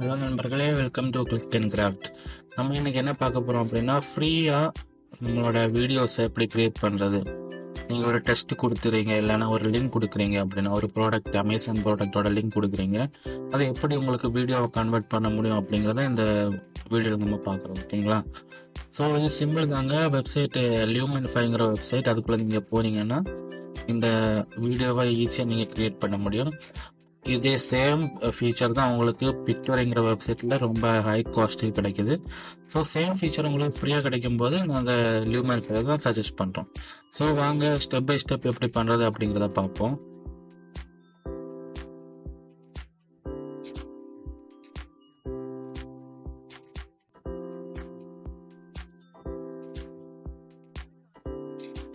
Hello நண்பர்களே, welcome to click and craft. நம்ம இன்னைக்கு என்ன பார்க்க போகிறோம் அப்படின்னா, ஃப்ரீயாக நம்மளோட வீடியோஸை எப்படி க்ரியேட் பண்ணுறது. நீங்கள் ஒரு டெஸ்ட் கொடுத்துறீங்க, இல்லைன்னா ஒரு லிங்க் கொடுக்குறீங்க அப்படின்னா, ஒரு ப்ராடக்ட் அமேசான் ப்ராடக்டோட லிங்க் கொடுக்குறீங்க, அதை எப்படி உங்களுக்கு வீடியோவை கன்வெர்ட் பண்ண முடியும் அப்படிங்கிறத இந்த வீடியோவில் நம்ம பார்க்குறோம். ஓகேங்களா? ஸோ இது சிம்பிள் தாங்க. வெப்சைட்டு லியூமென்ஃபைங்கிற வெப்சைட், அதுக்குள்ளே நீங்கள் போனீங்கன்னா இந்த வீடியோவை ஈஸியாக நீங்கள் க்ரியேட் பண்ண முடியும். இதே சேம் ஃபீச்சர் தான் உங்களுக்கு பிக்டோரிங்கிற வெப்சைட்டில் ரொம்ப ஹை காஸ்ட்டுக்கு கிடைக்குது. ஸோ சேம் ஃபீச்சர் உங்களுக்கு ஃப்ரீயாக கிடைக்கும் போது நாங்கள் லியூமென்ஃபை தான் சஜஸ்ட் பண்ணுறோம். ஸோ வாங்க ஸ்டெப் பை ஸ்டெப் எப்படி பண்ணுறது அப்படிங்கிறத பார்ப்போம்.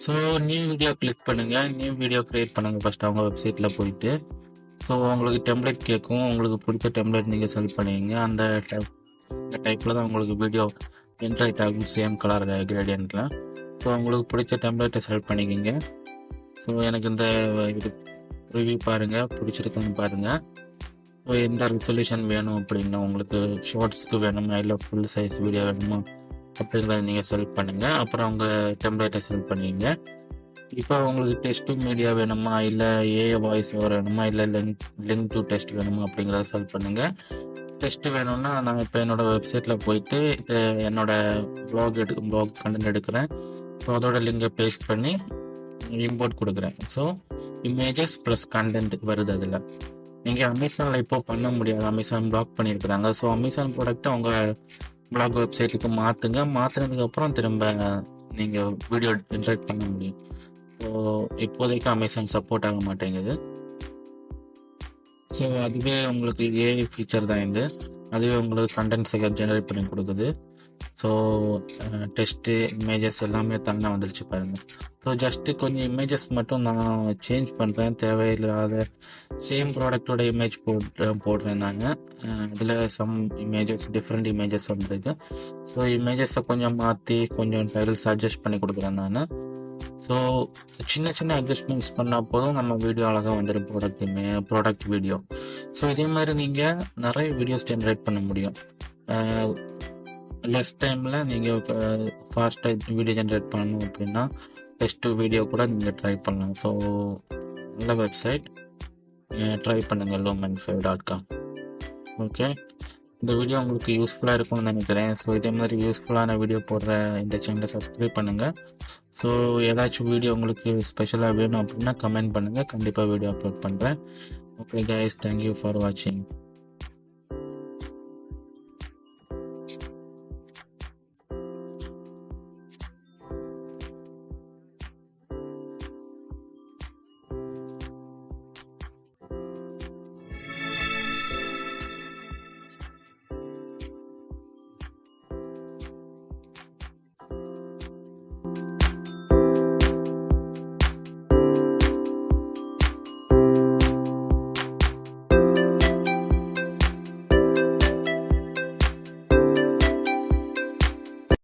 ஸோ நியூ வீடியோ கிளிக் பண்ணுங்கள், நியூ வீடியோ க்ரியேட் பண்ணுங்கள் ஃபஸ்ட் அவங்க வெப்சைட்டில் போயிட்டு. ஸோ உங்களுக்கு டெம்ப்ளேட் கேட்கும், உங்களுக்கு பிடிச்ச டெம்ப்ளேட் நீங்கள் செலக்ட் பண்ணுவீங்க. அந்த டைப்பில் தான் உங்களுக்கு வீடியோ ஜென்ரேட் ஆகும், சேம் கலர் கிரேடியன்ட்டில். ஸோ உங்களுக்கு பிடிச்ச டெம்ப்ளேட்டை செலக்ட் பண்ணிக்கிங்க. ஸோ எனக்கு இந்த இது ரிவ்யூ பாருங்கள், பிடிச்சிருக்குன்னு பாருங்கள். ஸோ எந்த ரெசல்யூஷன் வேணும் அப்படின்னா, உங்களுக்கு ஷார்ட்ஸ்க்கு வேணுமா இல்லை ஃபுல் சைஸ் வீடியோ வேணுமா அப்படிங்கிறத நீங்கள் செலக்ட் பண்ணுங்கள். அப்புறம் உங்கள் டெம்ப்ளேட்டை செலக்ட் பண்ணுவீங்க. இப்போ உங்களுக்கு டெஸ்ட் டு மீடியா வேணுமா, இல்லை ஏஐ வாய்ஸ் ஓவர் வேணுமா, இல்லை லிங்க் டு டெஸ்ட் வேணுமா அப்படிங்கிறத செலக்ட் பண்ணுங்கள். டெஸ்ட் வேணும்னா நான் இப்போ என்னோடய வெப்சைட்டில் போயிட்டு என்னோடய ப்ளாக் கண்டென்ட் எடுக்கிறேன். ஸோ அதோட லிங்கை பேஸ்ட் பண்ணி இம்போர்ட் கொடுக்குறேன். ஸோ இமேஜஸ் ப்ளஸ் கண்டென்ட் வருது. அதில் நீங்கள் அமேசானில் இப்போ பண்ண முடியாது, அமேசான் பிளாக் பண்ணியிருக்கிறாங்க. ஸோ அமேசான் ப்ராடக்ட்டை உங்கள் பிளாக் வெப்சைட்டுக்கு மாற்றுங்க. மாற்றினதுக்கப்புறம் திரும்ப நீங்கள் வீடியோ ஜென்ரேட் பண்ண முடியும். ஸோ இப்போதைக்கு அமேசான் சப்போர்ட் ஆக மாட்டேங்குது. ஸோ அதுவே உங்களுக்கு ஏஐ ஃபீச்சர் தான் இது. அதுவே உங்களுக்கு கண்டென்ட்ஸை ஜென்ரேட் பண்ணி கொடுக்குது. ஸோ டெஸ்ட்டு இமேஜஸ் எல்லாமே தானே வந்துடுச்சு பாருங்கள். ஸோ ஜஸ்ட்டு கொஞ்சம் இமேஜஸ் மட்டும் நான் சேஞ்ச் பண்ணுறேன், தேவையில்லாத சேம் ப்ராடக்டோட இமேஜ் போடுறேன் நான். அதில் சம் இமேஜஸ் டிஃப்ரெண்ட் இமேஜஸ் வந்துருக்கு. ஸோ இமேஜஸை கொஞ்சம் மாற்றி கொஞ்சம் டைட்டில்ஸ் அட்ஜஸ்ட் பண்ணி கொடுக்குறேன் நான். ஸோ சின்ன சின்ன அட்ஜஸ்ட்மெண்ட்ஸ் பண்ணால் போதும், நம்ம வீடியோ அழகாக வந்துடும், ப்ராடக்ட் வீடியோ. ஸோ இதே மாதிரி நீங்கள் நிறைய வீடியோஸ் ஜென்ரேட் பண்ண முடியும். லெஸ் டைமில் நீங்கள் இப்போ ஃபாஸ்ட்டாக வீடியோ ஜென்ரேட் பண்ணணும் அப்படின்னா டெஸ்ட் வீடியோ கூட நீங்கள் ட்ரை பண்ணலாம். ஸோ நல்ல வெப்சைட், ட்ரை பண்ணுங்கள் lumenfy.com. ஓகே, இந்த வீடியோ உங்களுக்கு யூஸ்ஃபுல்லாக இருக்கும்னு நினைக்கிறேன். ஸோ இதே மாதிரி யூஸ்ஃபுல்லான வீடியோ போடுற இந்த சேனலை சப்ஸ்கிரைப் பண்ணுங்கள். ஸோ ஏதாச்சும் வீடியோ உங்களுக்கு ஸ்பெஷலாக வேணும் அப்படின்னா கமெண்ட் பண்ணுங்கள், கண்டிப்பாக வீடியோ அப்லோட் பண்ணுறேன். ஓகே கைஸ், தேங்க்யூ ஃபார் வாட்சிங்.